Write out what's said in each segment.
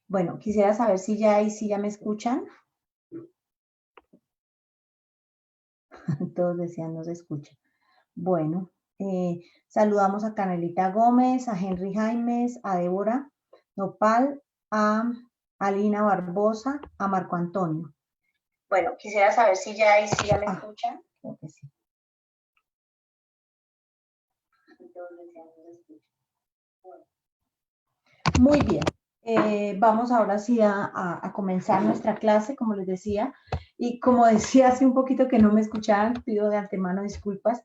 Bueno, quisiera saber si ya me escuchan. Todos decían no se escucha. Bueno, saludamos a Canelita Gómez, a Henry Jaimes, a Débora Nopal, a Alina Barbosa, a Marco Antonio. Bueno, quisiera saber si ya me escuchan. Creo que sí. Muy bien. Vamos ahora sí a comenzar nuestra clase, como les decía. Y como decía hace un poquito que no me escuchaban, pido de antemano disculpas.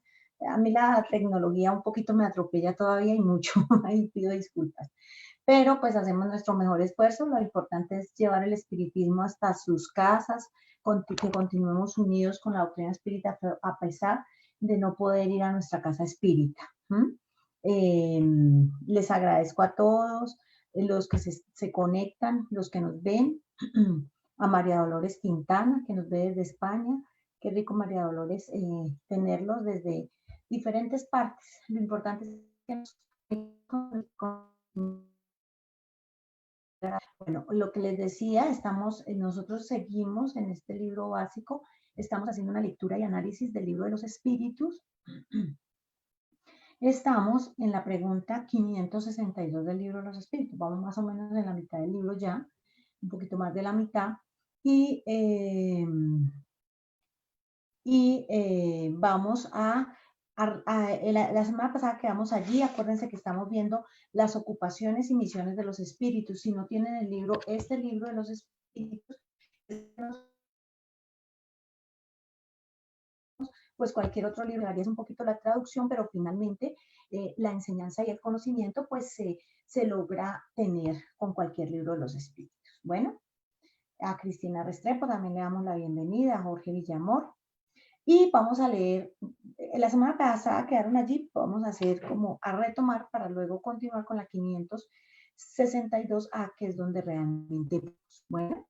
A mí la tecnología un poquito me atropella todavía y mucho, ahí pido disculpas. Pero pues hacemos nuestro mejor esfuerzo. Lo importante es llevar el espiritismo hasta sus casas, que continuemos unidos con la doctrina espírita a pesar de no poder ir a nuestra casa espírita. Les agradezco a todos los que se conectan, los que nos ven, a María Dolores Quintana, que nos ve desde España. Qué rico, María Dolores, tenerlos desde diferentes partes. Lo importante es que nos... Bueno, lo que les decía, nosotros seguimos en este libro básico, estamos haciendo una lectura y análisis del libro de los espíritus. Estamos en la pregunta 562 del libro de los espíritus. Vamos más o menos en la mitad del libro ya, un poquito más de la mitad. Y vamos la semana pasada quedamos allí. Acuérdense que estamos viendo las ocupaciones y misiones de los espíritus. Si no tienen el libro, este libro de los espíritus, pues cualquier otro libro haría un poquito la traducción, pero finalmente la enseñanza y el conocimiento pues se logra tener con cualquier libro de los espíritus. Bueno, a Cristina Restrepo también le damos la bienvenida, a Jorge Villamor, y vamos a leer, la semana pasada quedaron allí, vamos a hacer como a retomar para luego continuar con la 562A, que es donde realmente, bueno,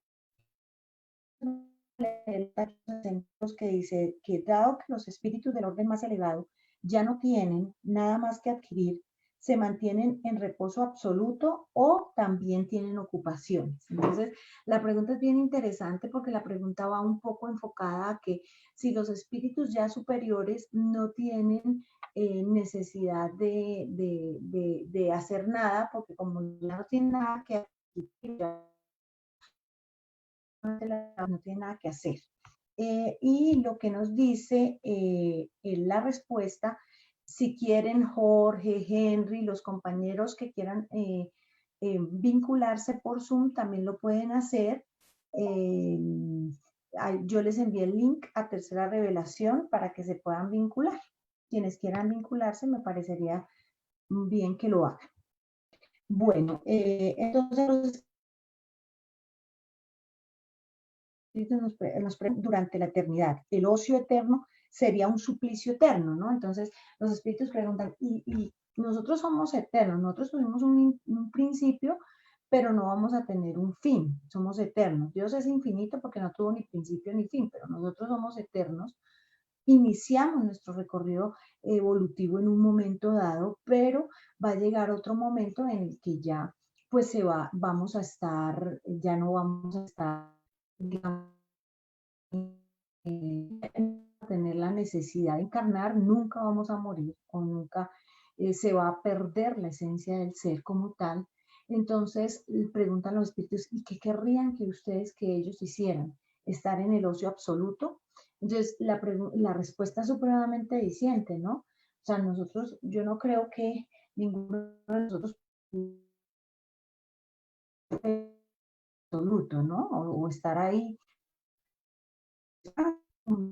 que dice que dado que los espíritus del orden más elevado ya no tienen nada más que adquirir, se mantienen en reposo absoluto o también tienen ocupaciones. Entonces, la pregunta es bien interesante porque la pregunta va un poco enfocada a que si los espíritus ya superiores no tienen necesidad de hacer nada, porque como ya no tienen nada que adquirir, no tiene nada que hacer. Y lo que nos dice la respuesta, si quieren Jorge, Henry, los compañeros que quieran vincularse por Zoom, también lo pueden hacer. Yo les envié el link a Tercera Revelación para que se puedan vincular. Quienes quieran vincularse, me parecería bien que lo hagan. Bueno, entonces durante la eternidad. El ocio eterno sería un suplicio eterno, ¿no? Entonces los espíritus preguntan, ¿y nosotros somos eternos? Nosotros tuvimos un principio, pero no vamos a tener un fin, somos eternos. Dios es infinito porque no tuvo ni principio ni fin, pero nosotros somos eternos. Iniciamos nuestro recorrido evolutivo en un momento dado, pero va a llegar otro momento en el que ya pues vamos a estar, ya no vamos a estar, digamos, tener la necesidad de encarnar, nunca vamos a morir o nunca se va a perder la esencia del ser como tal. Entonces preguntan los espíritus, ¿y qué querrían que ellos hicieran? ¿Estar en el ocio absoluto? Entonces la respuesta es supremamente diciente, ¿no? O sea, yo no creo que ninguno de nosotros absoluto, ¿no? O estar ahí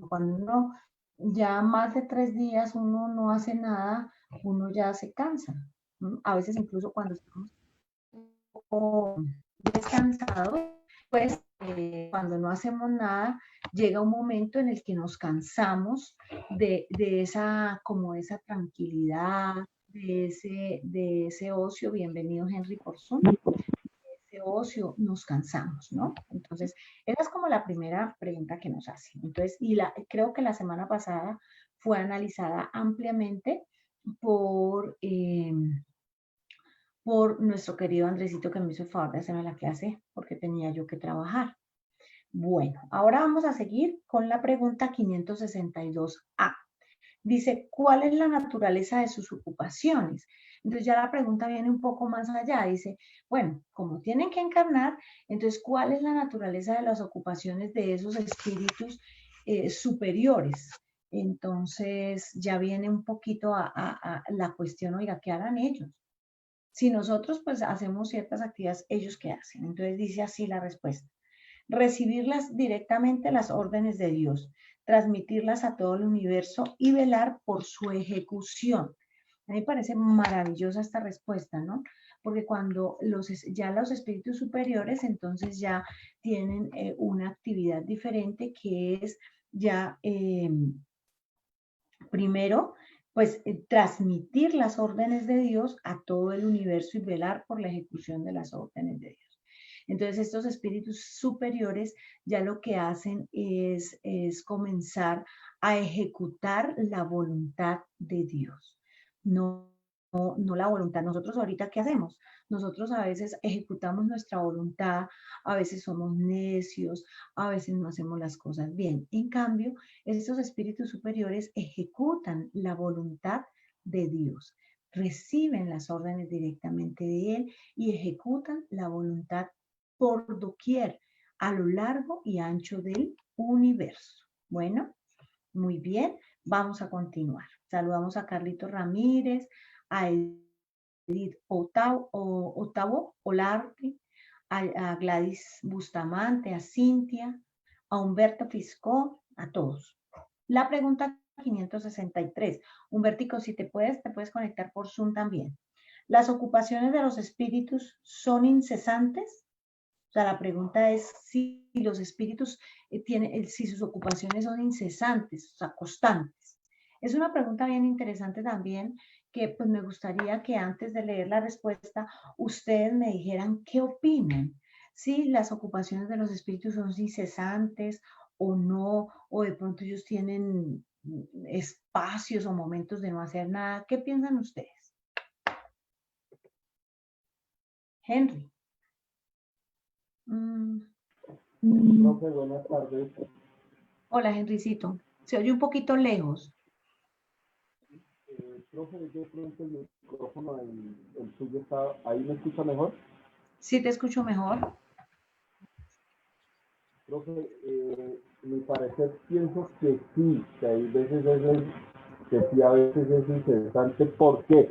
cuando uno ya más de 3 días uno no hace nada, uno ya se cansa. ¿No? A veces incluso cuando estamos un poco descansados, pues cuando no hacemos nada, llega un momento en el que nos cansamos de esa tranquilidad, de ese ocio. Bienvenido, Henry, por Zoom. Ocio, nos cansamos, ¿no? Entonces, esa es como la primera pregunta que nos hacen. Entonces, creo que la semana pasada fue analizada ampliamente por, por nuestro querido Andresito, que me hizo el favor de hacerme la clase porque tenía yo que trabajar. Bueno, ahora vamos a seguir con la pregunta 562A. Dice, ¿cuál es la naturaleza de sus ocupaciones? Entonces ya la pregunta viene un poco más allá. Dice, bueno, como tienen que encarnar, entonces, ¿cuál es la naturaleza de las ocupaciones de esos espíritus superiores? Entonces ya viene un poquito a la cuestión, oiga, ¿qué harán ellos? Si nosotros pues hacemos ciertas actividades, ¿ellos qué hacen? Entonces dice así la respuesta. Recibirlas directamente las órdenes de Dios, transmitirlas a todo el universo y velar por su ejecución. A mí me parece maravillosa esta respuesta, ¿no? Porque cuando ya los espíritus superiores entonces ya tienen una actividad diferente que es ya primero, pues transmitir las órdenes de Dios a todo el universo y velar por la ejecución de las órdenes de Dios. Entonces, estos espíritus superiores ya lo que hacen es comenzar a ejecutar la voluntad de Dios. No la voluntad. Nosotros ahorita, ¿qué hacemos? Nosotros a veces ejecutamos nuestra voluntad, a veces somos necios, a veces no hacemos las cosas bien. En cambio, estos espíritus superiores ejecutan la voluntad de Dios, reciben las órdenes directamente de Él y ejecutan la voluntad por doquier, a lo largo y ancho del universo. Bueno, muy bien, vamos a continuar. Saludamos a Carlito Ramírez, a Edith Otavo Olarte, a Gladys Bustamante, a Cintia, a Humberto Fiscó, a todos. La pregunta 563. Humbertico, si te puedes conectar por Zoom también. ¿Las ocupaciones de los espíritus son incesantes? O sea, la pregunta es si los espíritus si sus ocupaciones son incesantes, o sea, constantes. Es una pregunta bien interesante también, que pues me gustaría que antes de leer la respuesta, ustedes me dijeran qué opinan. Si las ocupaciones de los espíritus son incesantes o no, o de pronto ellos tienen espacios o momentos de no hacer nada. ¿Qué piensan ustedes? Henry. Profe, buenas tardes. Hola, Henricito. Se oye un poquito lejos. Profe, yo creo que el micrófono, el suyo está, ¿ahí me escucha mejor? Sí, te escucho mejor. Profe, mi parecer pienso que sí, que hay veces que sí, a veces es interesante. ¿Por qué?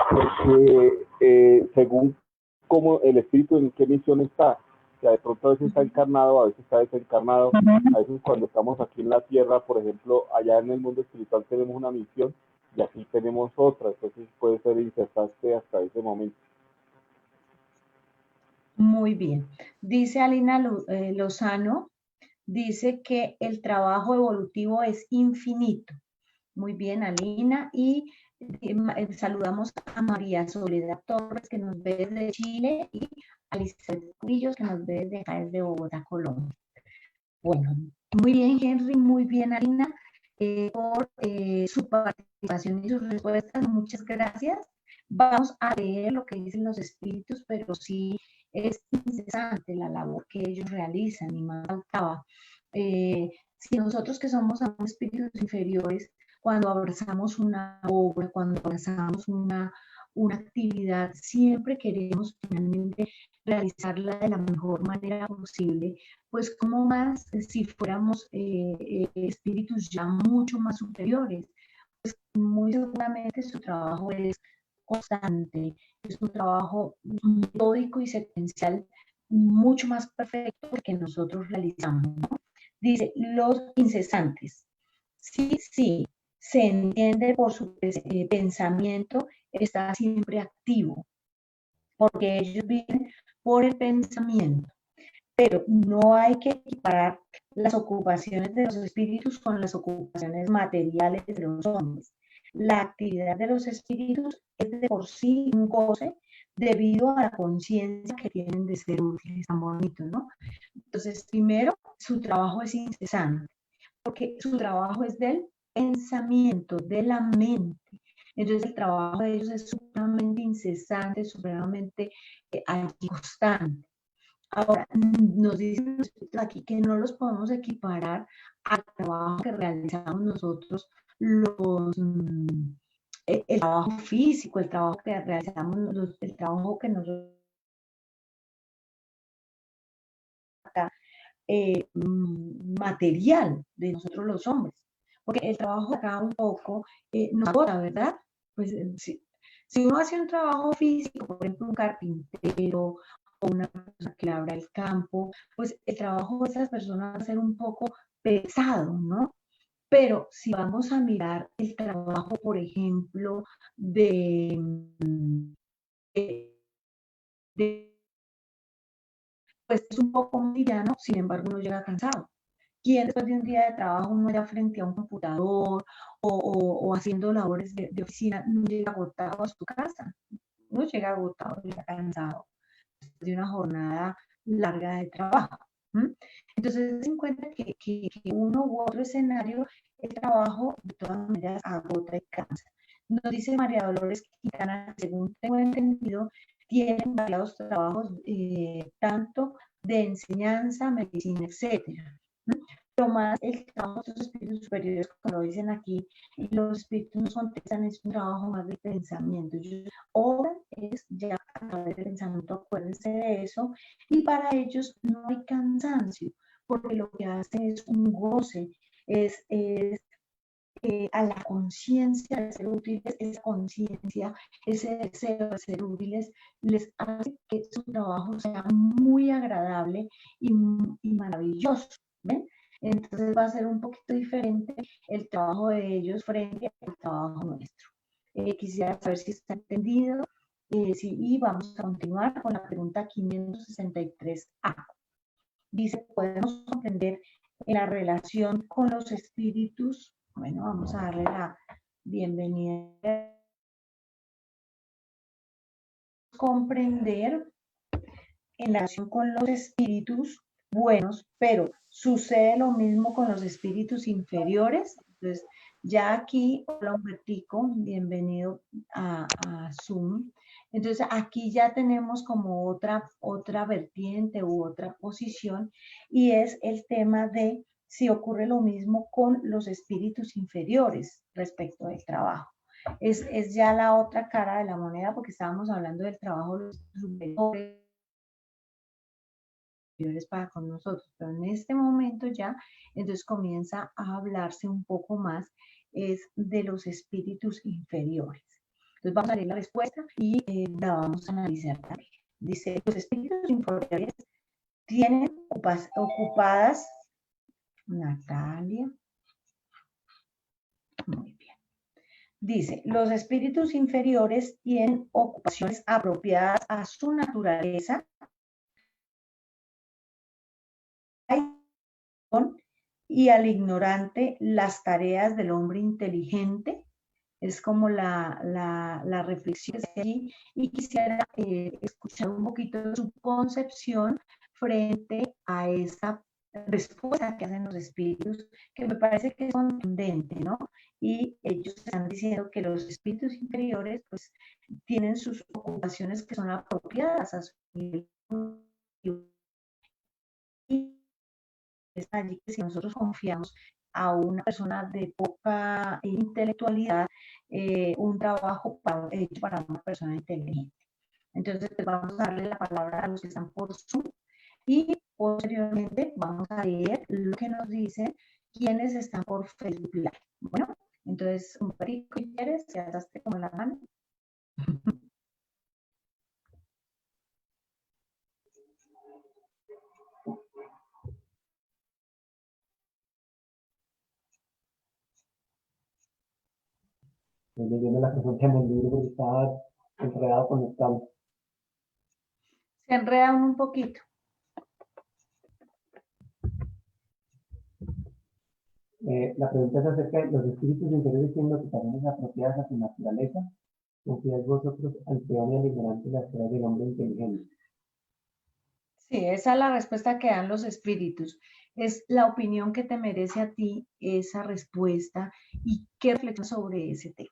Porque según cómo el espíritu en qué misión está, que de pronto a veces está encarnado, a veces está desencarnado, a veces cuando estamos aquí en la tierra, por ejemplo, allá en el mundo espiritual tenemos una misión y aquí tenemos otra, entonces puede ser interesante hasta ese momento. Muy bien. Dice Alina Lozano, dice que el trabajo evolutivo es infinito. Muy bien, Alina. Y saludamos a María Soledad Torres, que nos ve desde Chile, y a Lizeth Cubillos, que nos ve desde acá, desde Bogotá, Colombia. Bueno, muy bien, Henry, muy bien, Alina, por su participación y sus respuestas. Muchas gracias. Vamos a leer lo que dicen los espíritus, pero sí es incesante la labor que ellos realizan, y más faltaba. Si nosotros que somos espíritus inferiores, cuando abrazamos una obra, cuando abrazamos una actividad, siempre queremos finalmente realizarla de la mejor manera posible, pues como más si fuéramos espíritus ya mucho más superiores, pues muy seguramente su trabajo es constante, es un trabajo metódico y secuencial mucho más perfecto que nosotros realizamos, ¿no? Dice, los incesantes. Sí, se entiende por su pensamiento, está siempre activo, porque ellos viven por el pensamiento. Pero no hay que equiparar las ocupaciones de los espíritus con las ocupaciones materiales de los hombres. La actividad de los espíritus es de por sí un goce debido a la conciencia que tienen de ser útiles, tan bonito, ¿no? Entonces, primero, su trabajo es incesante, porque su trabajo es del pensamiento, de la mente. Entonces el trabajo de ellos es supremamente incesante, supremamente constante. Ahora, nos dicen los espíritus aquí que no los podemos equiparar al trabajo que realizamos nosotros, el trabajo físico, el trabajo que realizamos, el trabajo que nosotros material de nosotros los hombres. Porque el trabajo acá un poco nos agota, ¿verdad? Pues si uno hace un trabajo físico, por ejemplo, un carpintero o una persona que labra el campo, pues el trabajo de esas personas va a ser un poco pesado, ¿no? Pero si vamos a mirar el trabajo, por ejemplo, de pues es un poco liviano, sin embargo uno llega cansado. ¿Quién después de un día de trabajo uno ya frente a un computador o haciendo labores de oficina no llega agotado a su casa? Uno llega agotado, llega cansado de una jornada larga de trabajo. ¿Mm? Entonces, se encuentra que uno u otro escenario, el trabajo de todas maneras agota y cansa. Nos dice María Dolores Quintana, según tengo entendido, tienen variados trabajos, tanto de enseñanza, medicina, etcétera. Pero más el trabajo de los espíritus superiores, como lo dicen aquí, y los espíritus nos contestan, es un trabajo más de pensamiento. Ahora es ya a través del pensamiento, acuérdense de eso, y para ellos no hay cansancio, porque lo que hacen es un goce, es a la conciencia de ser útiles, esa conciencia, ese deseo de ser útiles, les hace que su trabajo sea muy agradable y maravilloso. ¿Ven? Entonces va a ser un poquito diferente el trabajo de ellos frente al trabajo nuestro. Quisiera saber si está entendido. Y vamos a continuar con la pregunta 563A. Dice, ¿podemos comprender la relación con los espíritus? Bueno, vamos a darle la bienvenida. Comprender en la relación con los espíritus buenos, pero sucede lo mismo con los espíritus inferiores. Entonces, ya aquí, hola Humbertico, bienvenido a Zoom. Entonces, aquí ya tenemos como otra vertiente u otra posición, y es el tema de si ocurre lo mismo con los espíritus inferiores respecto del trabajo. Es ya la otra cara de la moneda, porque estábamos hablando del trabajo de los superiores para con nosotros, pero en este momento ya, entonces comienza a hablarse un poco más es de los espíritus inferiores. Entonces vamos a leer la respuesta y la vamos a analizar también. Dice, los espíritus inferiores tienen ocupadas, Natalia, muy bien. Dice, los espíritus inferiores tienen ocupaciones apropiadas a su naturaleza y al ignorante las tareas del hombre inteligente. Es como la reflexión que hace allí, y quisiera escuchar un poquito de su concepción frente a esa respuesta que hacen los espíritus, que me parece que es contundente, ¿no? Y ellos están diciendo que los espíritus inferiores pues tienen sus ocupaciones que son apropiadas a su nivel. Y está allí que si nosotros confiamos a una persona de poca intelectualidad, un trabajo hecho para una persona inteligente. Entonces, vamos a darle la palabra a los que están por Zoom y posteriormente vamos a leer lo que nos dicen quienes están por Facebook Live. Bueno, entonces, un perico, si quieres, te alzaste como la mano. Leyendo la pregunta en el libro porque estaba enredado con el cable. Se enredan un poquito. La pregunta es acerca de los espíritus inferiores tienen ocupaciones apropiadas a su naturaleza. Confiáis vosotros al peón y al ignorante las tareas del hombre inteligente. Sí, esa es la respuesta que dan los espíritus. Es la opinión que te merece a ti esa respuesta y qué reflexionas sobre ese tema.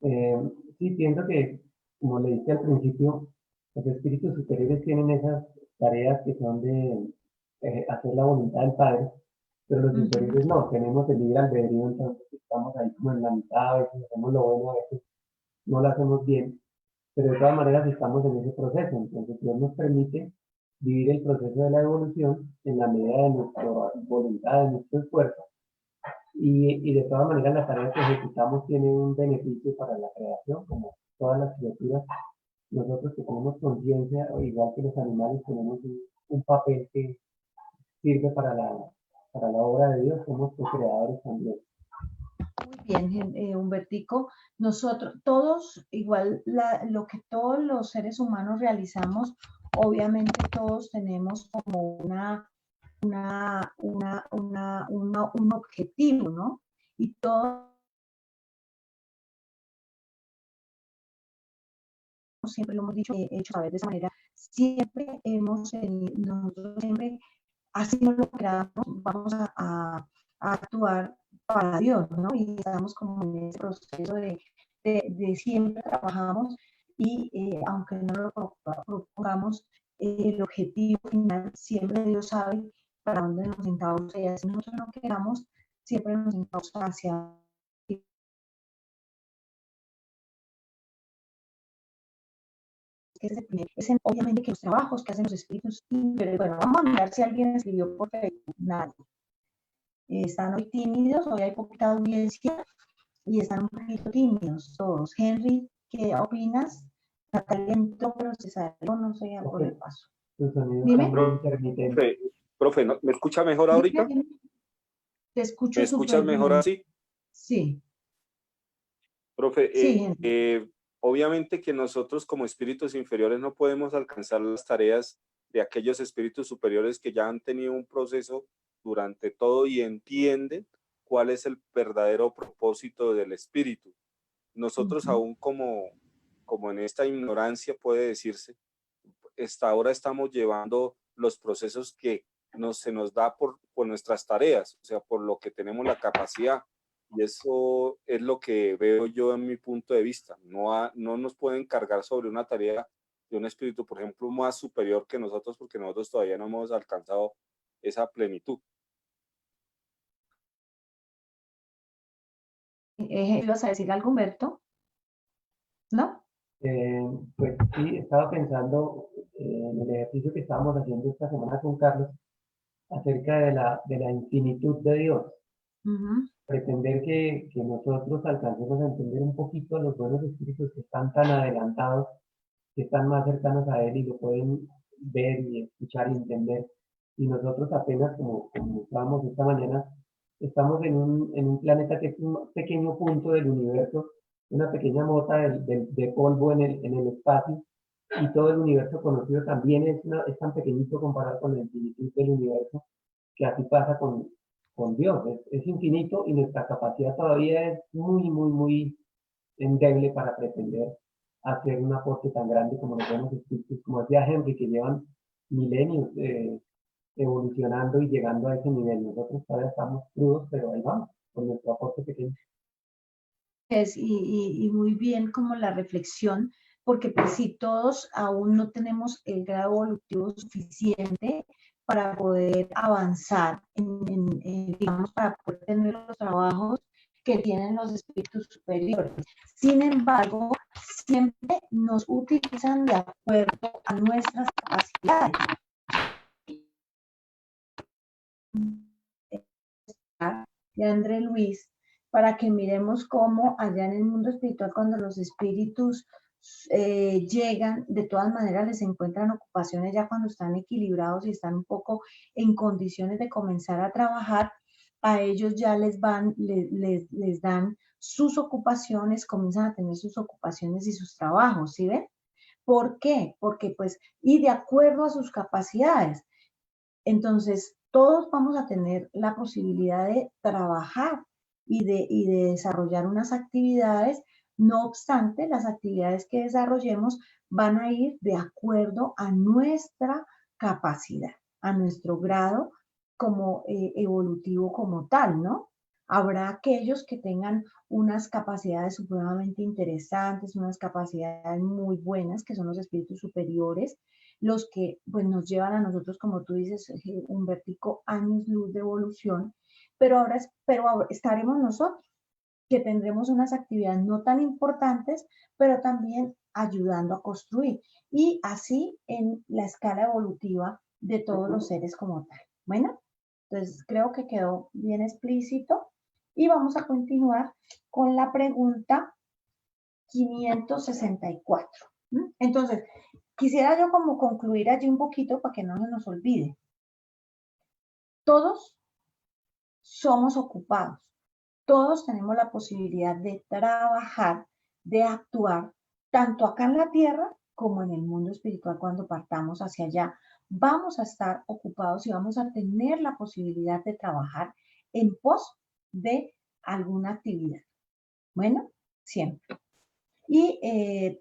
Sí, pienso que, como le dije al principio, los espíritus superiores tienen esas tareas que son de hacer la voluntad del Padre, pero los Ujú. inferiores no, tenemos el libre albedrío, entonces estamos ahí como en la mitad, a veces hacemos lo bueno, a veces no lo hacemos bien, pero de todas maneras estamos en ese proceso, entonces Dios nos permite vivir el proceso de la evolución en la medida de nuestra voluntad, de nuestro esfuerzo, y de todas maneras las tareas que ejecutamos tienen un beneficio para la creación, como todas las criaturas. Nosotros que tenemos conciencia, igual que los animales, tenemos un papel que sirve para la obra de Dios, somos co-creadores también. Muy bien, Humbertico. Nosotros, todos, igual lo que todos los seres humanos realizamos, obviamente todos tenemos como un objetivo, ¿no? Y todos siempre lo hemos dicho, hecho saber de esa manera, siempre nosotros siempre, así no lo creamos, vamos a actuar para Dios, ¿no? Y estamos como en ese proceso de siempre trabajamos y aunque no lo propongamos, el objetivo final, siempre Dios sabe para dónde nos encausa y así nosotros no queramos, siempre nos encausa hacia obviamente que los trabajos que hacen los espíritus, pero bueno, vamos a mirar si alguien escribió por Facebook, nadie. Están hoy tímidos, hoy hay poquita audiencia y están un poquito tímidos todos. Henry, ¿qué opinas? Natalia entró, pero se salió, no sé, algo le pasó. Tu sonido está Dime. muy intermitente. Profe, ¿me escucha mejor ahorita? Dime. Te escucho ¿Me escuchas súper mejor bien. así? Sí. Profe, Sí, Henry. obviamente que nosotros como espíritus inferiores no podemos alcanzar las tareas de aquellos espíritus superiores que ya han tenido un proceso durante todo y entienden cuál es el verdadero propósito del espíritu. Nosotros aún como en esta ignorancia puede decirse, hasta ahora estamos llevando los procesos que se nos da por nuestras tareas, o sea, por lo que tenemos la capacidad. Y eso es lo que veo yo en mi punto de vista. No nos pueden cargar sobre una tarea de un espíritu, por ejemplo, más superior que nosotros, porque nosotros todavía no hemos alcanzado esa plenitud. ¿Ibas a decir algo, Humberto? ¿No? Pues sí, estaba pensando en el ejercicio que estábamos haciendo esta semana con Carlos acerca de la infinitud de Dios. Pretender que nosotros alcancemos a entender un poquito a los buenos espíritus que están tan adelantados, que están más cercanos a Él y lo pueden ver y escuchar y entender. Y nosotros apenas, como estábamos esta mañana, estamos en un planeta que es un pequeño punto del universo, una pequeña mota de polvo en el espacio, y todo el universo conocido también es tan pequeñito comparado con la infinitud del universo, que así pasa con Dios, es infinito y nuestra capacidad todavía es muy, muy, muy endeble para pretender hacer un aporte tan grande como los buenos espíritus, como decía Henry, que llevan milenios evolucionando y llegando a ese nivel. Nosotros todavía estamos crudos, pero ahí vamos, con nuestro aporte pequeño. Y muy bien como la reflexión, porque pues si todos aún no tenemos el grado evolutivo suficiente para poder avanzar, digamos, para poder tener los trabajos que tienen los espíritus superiores. Sin embargo, siempre nos utilizan de acuerdo a nuestras capacidades. De André Luis, para que miremos cómo allá en el mundo espiritual, cuando los espíritus llegan, de todas maneras les encuentran ocupaciones ya cuando están equilibrados y están un poco en condiciones de comenzar a trabajar, a ellos ya les dan sus ocupaciones, comienzan a tener sus ocupaciones y sus trabajos, ¿sí ven? ¿Por qué? Porque pues, y de acuerdo a sus capacidades. Entonces, todos vamos a tener la posibilidad de trabajar y de desarrollar unas actividades. No obstante, las actividades que desarrollemos van a ir de acuerdo a nuestra capacidad, a nuestro grado como evolutivo como tal, ¿no? Habrá aquellos que tengan unas capacidades supremamente interesantes, unas capacidades muy buenas, que son los espíritus superiores, los que pues, nos llevan a nosotros, como tú dices, Humbertico, años luz de evolución, pero ahora estaremos nosotros, que tendremos unas actividades no tan importantes, pero también ayudando a construir, y así en la escala evolutiva de todos los seres como tal. Bueno, entonces creo que quedó bien explícito y vamos a continuar con la pregunta 564. Entonces, quisiera yo como concluir allí un poquito para que no se nos olvide. Todos somos ocupados. Todos tenemos la posibilidad de trabajar, de actuar, tanto acá en la tierra como en el mundo espiritual cuando partamos hacia allá. Vamos a estar ocupados y vamos a tener la posibilidad de trabajar en pos de alguna actividad. Bueno, siempre.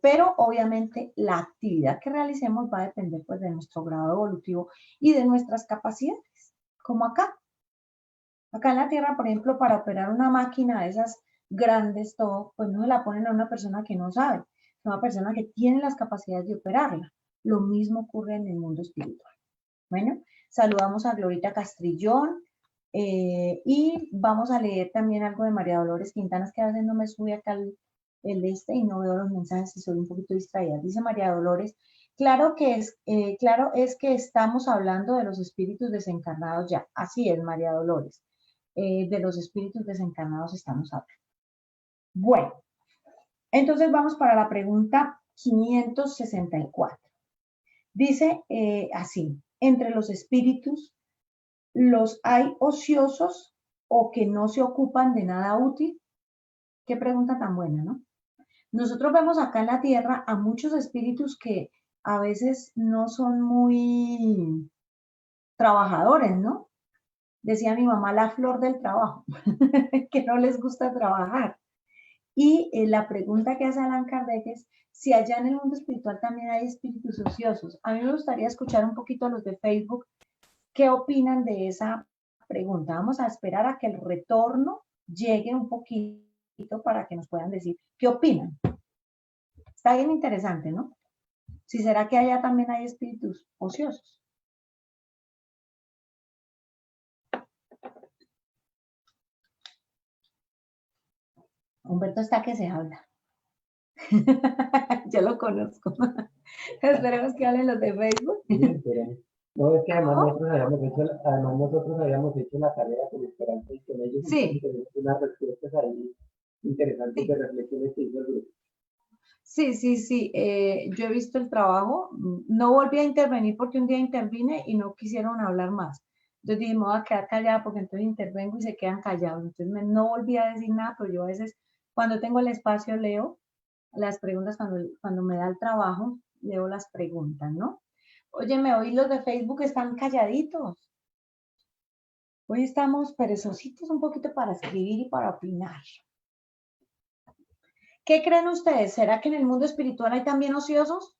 Pero obviamente la actividad que realicemos va a depender pues, de nuestro grado evolutivo y de nuestras capacidades, como acá. Acá en la Tierra, por ejemplo, para operar una máquina de esas grandes, todo, pues no se la ponen a una persona que no sabe, a una persona que tiene las capacidades de operarla. Lo mismo ocurre en el mundo espiritual. Bueno, saludamos a Glorita Castrillón y vamos a leer también algo de María Dolores Quintanas, que a veces no me sube acá el y no veo los mensajes y soy un poquito distraída. Dice María Dolores, claro es que estamos hablando de los espíritus desencarnados ya. Así es, María Dolores. De los espíritus desencarnados estamos hablando. Bueno, entonces vamos para la pregunta 564. Dice así, entre los espíritus, ¿los hay ociosos o que no se ocupan de nada útil? Qué pregunta tan buena, ¿no? Nosotros vemos acá en la Tierra a muchos espíritus que a veces no son muy trabajadores, ¿no? Decía mi mamá, la flor del trabajo, que no les gusta trabajar. Y la pregunta que hace Allan Kardec es si allá en el mundo espiritual también hay espíritus ociosos. A mí me gustaría escuchar un poquito a los de Facebook qué opinan de esa pregunta. Vamos a esperar a que el retorno llegue un poquito para que nos puedan decir qué opinan. Está bien interesante, ¿no? Si será que allá también hay espíritus ociosos. Humberto está que se habla. Yo lo conozco. Esperemos que hablen los de Facebook. Sí, no, es que además nosotros habíamos hecho la tarea con Esperanza y con ellos, sí. Y tenemos unas respuestas ahí interesantes sí. De reflexiones que hizo el grupo. Sí. Yo he visto el trabajo. No volví a intervenir porque un día intervine y no quisieron hablar más. Entonces dije, me voy a quedar callada porque entonces intervengo y se quedan callados. Entonces no volví a decir nada, pero yo a veces, cuando tengo el espacio, leo las preguntas, cuando me da el trabajo, leo las preguntas, ¿no? Óyeme, hoy los de Facebook están calladitos. Hoy estamos perezositos un poquito para escribir y para opinar. ¿Qué creen ustedes? ¿Será que en el mundo espiritual hay también ociosos?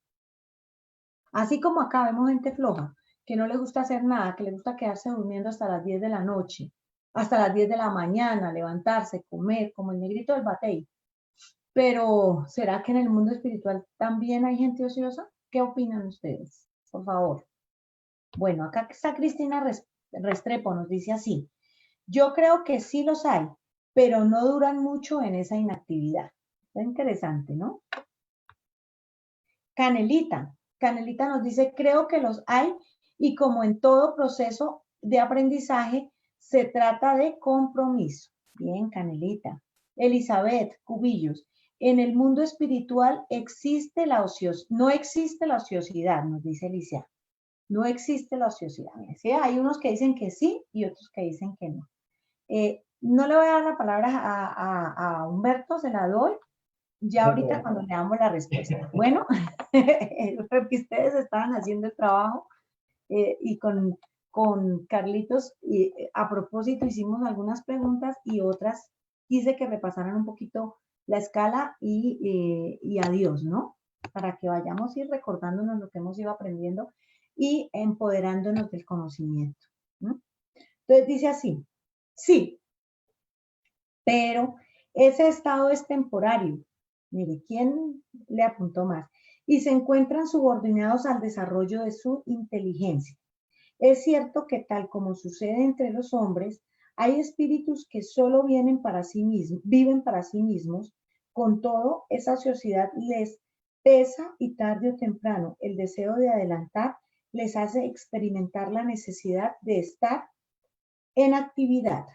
Así como acá vemos gente floja, que no le gusta hacer nada, que le gusta quedarse durmiendo hasta las 10 de la noche, hasta las 10 de la mañana, levantarse, comer, como el negrito del batey. Pero, ¿será que en el mundo espiritual también hay gente ociosa? ¿Qué opinan ustedes? Por favor. Bueno, acá está Cristina Restrepo, nos dice así. Yo creo que sí los hay, pero no duran mucho en esa inactividad. Está interesante, ¿no? Canelita nos dice, creo que los hay y como en todo proceso de aprendizaje, se trata de compromiso. Bien, Canelita. Elizabeth Cubillos, en el mundo espiritual existe la ociosidad, no existe la ociosidad, nos dice Alicia. No existe la ociosidad. ¿Sí? Hay unos que dicen que sí y otros que dicen que no. No le voy a dar la palabra a Humberto, se la doy. Ya ahorita cuando le damos la respuesta. Bueno, porque ustedes estaban haciendo el trabajo y con Carlitos, a propósito hicimos algunas preguntas y otras quise que repasaran un poquito la escala y adiós, ¿no? Para que vayamos a ir recordándonos lo que hemos ido aprendiendo y empoderándonos del conocimiento. ¿no? Entonces dice así, sí, pero ese estado es temporario. Mire, ¿quién le apuntó más? Y se encuentran subordinados al desarrollo de su inteligencia. Es cierto que tal como sucede entre los hombres, hay espíritus que solo vienen para sí mismos, viven para sí mismos. Con todo, esa ociosidad les pesa y tarde o temprano el deseo de adelantar les hace experimentar la necesidad de estar en actividad,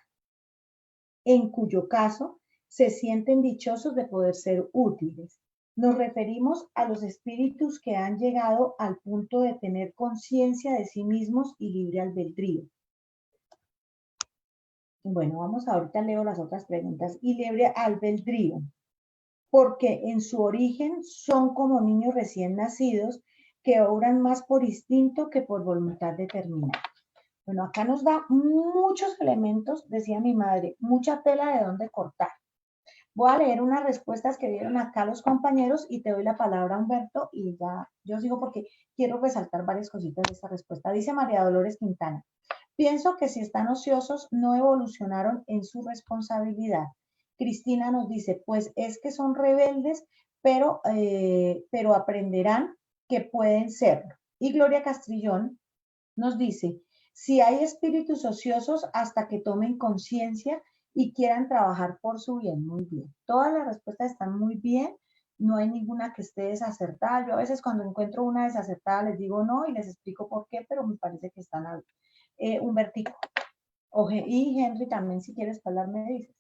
en cuyo caso se sienten dichosos de poder ser útiles. Nos referimos a los espíritus que han llegado al punto de tener conciencia de sí mismos y libre albedrío. Bueno, vamos ahorita leo las otras preguntas. Y libre albedrío, porque en su origen son como niños recién nacidos que obran más por instinto que por voluntad determinada. Bueno, acá nos da muchos elementos, decía mi madre, mucha tela de dónde cortar. Voy a leer unas respuestas que dieron acá los compañeros y te doy la palabra, Humberto, y ya yo sigo porque quiero resaltar varias cositas de esta respuesta. Dice María Dolores Quintana, pienso que si están ociosos no evolucionaron en su responsabilidad. Cristina nos dice, pues es que son rebeldes, pero aprenderán que pueden serlo. Y Gloria Castrillón nos dice, si hay espíritus ociosos hasta que tomen conciencia y quieran trabajar por su bien. Muy bien. Todas las respuestas están muy bien. No hay ninguna que esté desacertada. Yo a veces cuando encuentro una desacertada les digo no y les explico por qué, pero me parece que están a Humbertico. Y Henry también, si quieres hablar, me dices.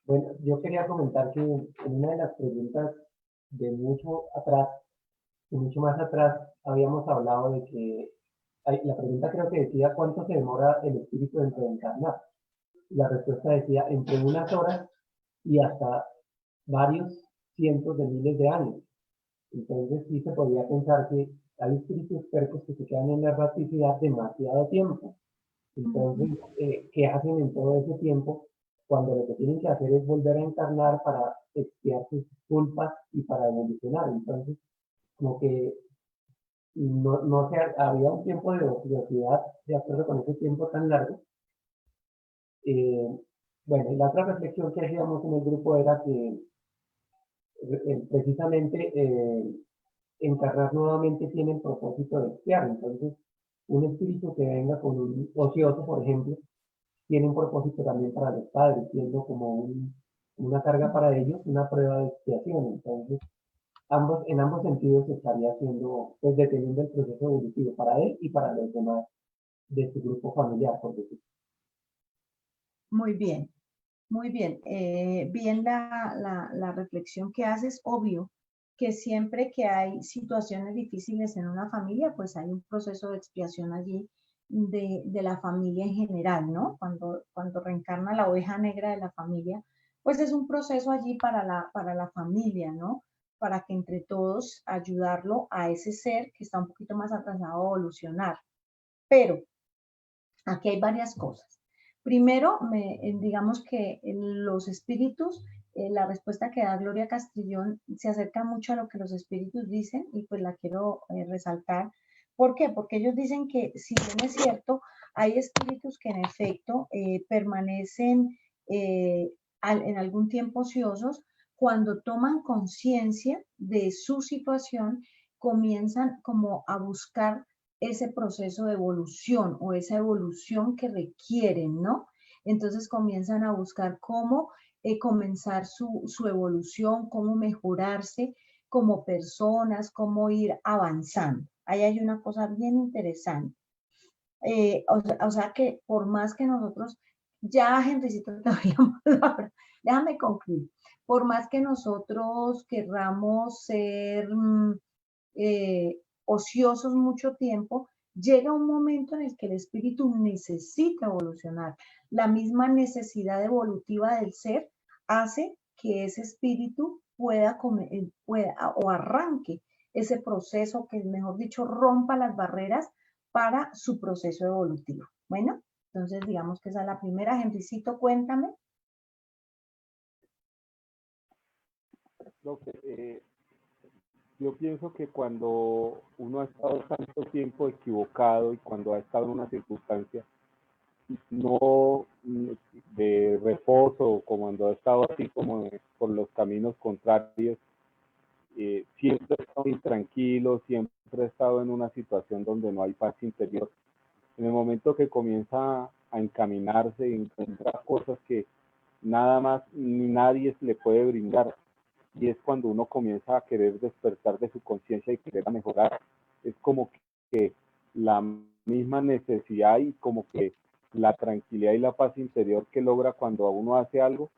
Bueno, yo quería comentar que en una de las preguntas de mucho atrás, de mucho más atrás, habíamos hablado de que la pregunta creo que decía cuánto se demora el espíritu en reencarnar. La respuesta decía entre unas horas y hasta varios cientos de miles de años. Entonces sí se podría pensar que hay espíritus expertos que se quedan en la erraticidad demasiado tiempo. Entonces, ¿qué hacen en todo ese tiempo? Cuando lo que tienen que hacer es volver a encarnar para expiar sus culpas y para evolucionar. Entonces, como que no se, había un tiempo de ociosidad de acuerdo con ese tiempo tan largo. Bueno, y la otra reflexión que hacíamos en el grupo era que precisamente encarnar nuevamente tiene el propósito de expiar. Entonces, un espíritu que venga con un ocioso, por ejemplo, tiene un propósito también para los padres, siendo como una carga para ellos, una prueba de expiación. Entonces, en ambos sentidos se estaría haciendo, pues deteniendo el proceso evolutivo para él y para los demás de su grupo familiar, por decirlo. Muy bien, muy bien. Bien la reflexión que haces, obvio que siempre que hay situaciones difíciles en una familia, pues hay un proceso de expiación allí de la familia en general, ¿no? Cuando reencarna la oveja negra de la familia, pues es un proceso allí para la familia, ¿no? Para que entre todos ayudarlo a ese ser que está un poquito más atrasado a evolucionar. Pero aquí hay varias cosas. Primero, digamos que los espíritus, la respuesta que da Gloria Castrillón se acerca mucho a lo que los espíritus dicen y pues la quiero resaltar. ¿Por qué? Porque ellos dicen que si bien es cierto, hay espíritus que en efecto permanecen en algún tiempo ociosos, cuando toman conciencia de su situación, comienzan como a buscar ese proceso de evolución o esa evolución que requieren, ¿no? Entonces comienzan a buscar cómo comenzar su evolución, cómo mejorarse como personas, cómo ir avanzando. Ahí hay una cosa bien interesante. O sea que por más que nosotros, ya Henricito, te doy la palabra, déjame concluir. Por más que nosotros querramos ser ociosos mucho tiempo, llega un momento en el que el espíritu necesita evolucionar. La misma necesidad evolutiva del ser hace que ese espíritu pueda o arranque ese proceso, que mejor dicho, rompa las barreras para su proceso evolutivo. Bueno, entonces digamos que esa es la primera. Henricito, cuéntame. Yo pienso que cuando uno ha estado tanto tiempo equivocado y cuando ha estado en una circunstancia no de reposo, como cuando he estado así como por los caminos contrarios, siempre he estado intranquilo, siempre he estado en una situación donde no hay paz interior. En el momento que comienza a encaminarse y encontrar cosas que nada más ni nadie le puede brindar, y es cuando uno comienza a querer despertar de su conciencia y querer mejorar. Es como que la misma necesidad y como que la tranquilidad y la paz interior que logra cuando uno hace algo,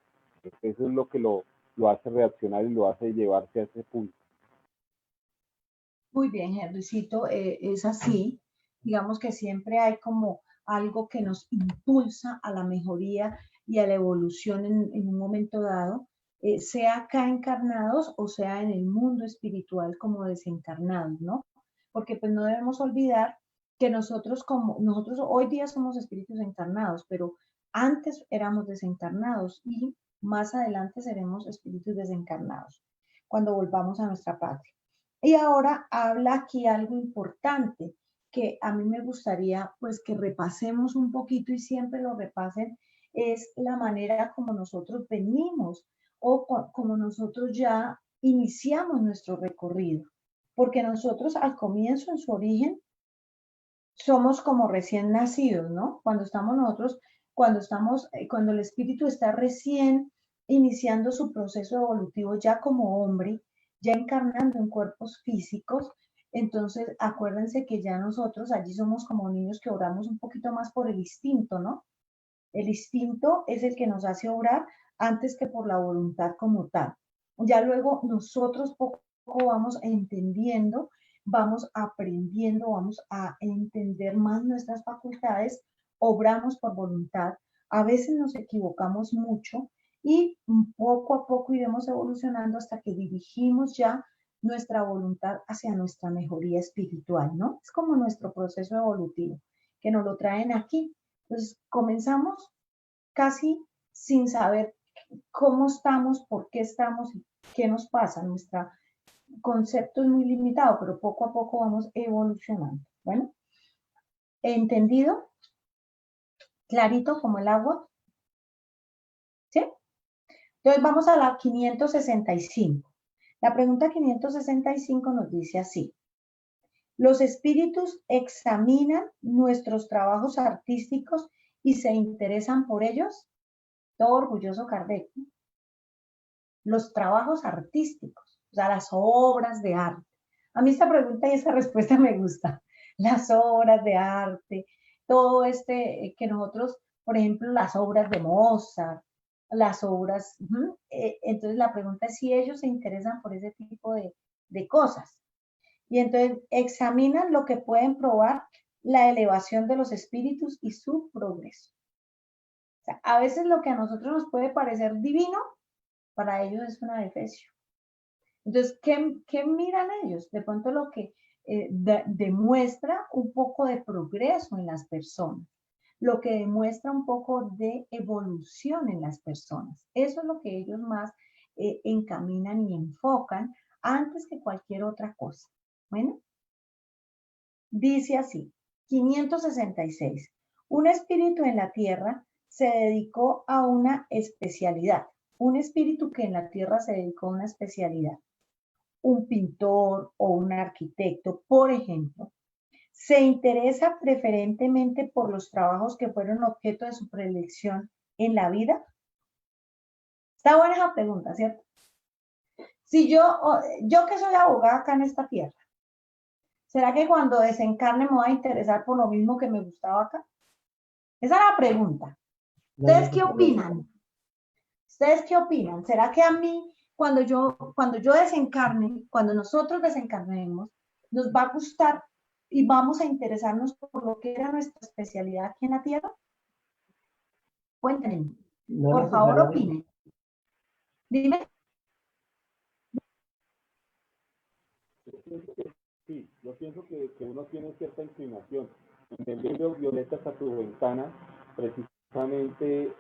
eso es lo que lo hace reaccionar y lo hace llevarse a ese punto. Muy bien, Henrycito, es así. Digamos que siempre hay como algo que nos impulsa a la mejoría y a la evolución en un momento dado, sea acá encarnados o sea en el mundo espiritual como desencarnados, ¿no? Porque pues no debemos olvidar que nosotros hoy día somos espíritus encarnados, pero antes éramos desencarnados y más adelante seremos espíritus desencarnados cuando volvamos a nuestra patria. Y ahora habla aquí algo importante que a mí me gustaría pues que repasemos un poquito y siempre lo repasen, es la manera como nosotros venimos o como nosotros ya iniciamos nuestro recorrido. Porque nosotros al comienzo, en su origen, somos como recién nacidos, ¿no? Cuando el espíritu está recién iniciando su proceso evolutivo ya como hombre, ya encarnando en cuerpos físicos, entonces acuérdense que ya nosotros allí somos como niños que oramos un poquito más por el instinto, ¿no? El instinto es el que nos hace obrar antes que por la voluntad como tal. Ya luego nosotros poco a poco vamos entendiendo, vamos aprendiendo, vamos a entender más nuestras facultades, obramos por voluntad. A veces nos equivocamos mucho y poco a poco iremos evolucionando hasta que dirigimos ya nuestra voluntad hacia nuestra mejoría espiritual, ¿no? Es como nuestro proceso evolutivo, que nos lo traen aquí. Entonces, comenzamos casi sin saber cómo estamos, por qué estamos y qué nos pasa. Nuestro concepto es muy limitado, pero poco a poco vamos evolucionando. Bueno, ¿entendido? ¿Clarito como el agua? ¿Sí? Entonces vamos a la 565. La pregunta 565 nos dice así. Los espíritus examinan nuestros trabajos artísticos y se interesan por ellos. Todo orgulloso Kardec. Los trabajos artísticos, o sea, las obras de arte. A mí esta pregunta y esta respuesta me gusta. Las obras de arte, todo que nosotros, por ejemplo, las obras de Mozart, las obras, entonces la pregunta es si ellos se interesan por ese tipo de cosas. Y entonces examinan lo que pueden probar la elevación de los espíritus y su progreso. O sea, a veces lo que a nosotros nos puede parecer divino, para ellos es una defecio. Entonces, ¿qué miran ellos? De pronto lo que demuestra un poco de progreso en las personas, lo que demuestra un poco de evolución en las personas. Eso es lo que ellos más encaminan y enfocan antes que cualquier otra cosa. Bueno, dice así, 566. Un espíritu en la tierra se dedicó a una especialidad. Un espíritu que en la tierra se dedicó a una especialidad. Un pintor o un arquitecto, por ejemplo, se interesa preferentemente por los trabajos que fueron objeto de su predilección en la vida. Está buena esa pregunta, ¿cierto? Si yo que soy abogada acá en esta tierra, ¿será que cuando desencarne me voy a interesar por lo mismo que me gustaba acá? Esa es la pregunta. ¿Ustedes qué opinan? ¿Ustedes qué opinan? ¿Será que a mí, cuando yo desencarne, cuando nosotros desencarnemos, nos va a gustar y vamos a interesarnos por lo que era nuestra especialidad aquí en la Tierra? Cuéntenme. No Por favor, opinen. Dime. Sí, yo pienso que uno tiene cierta inclinación. En el libro Violetas a tu ventana, precisamente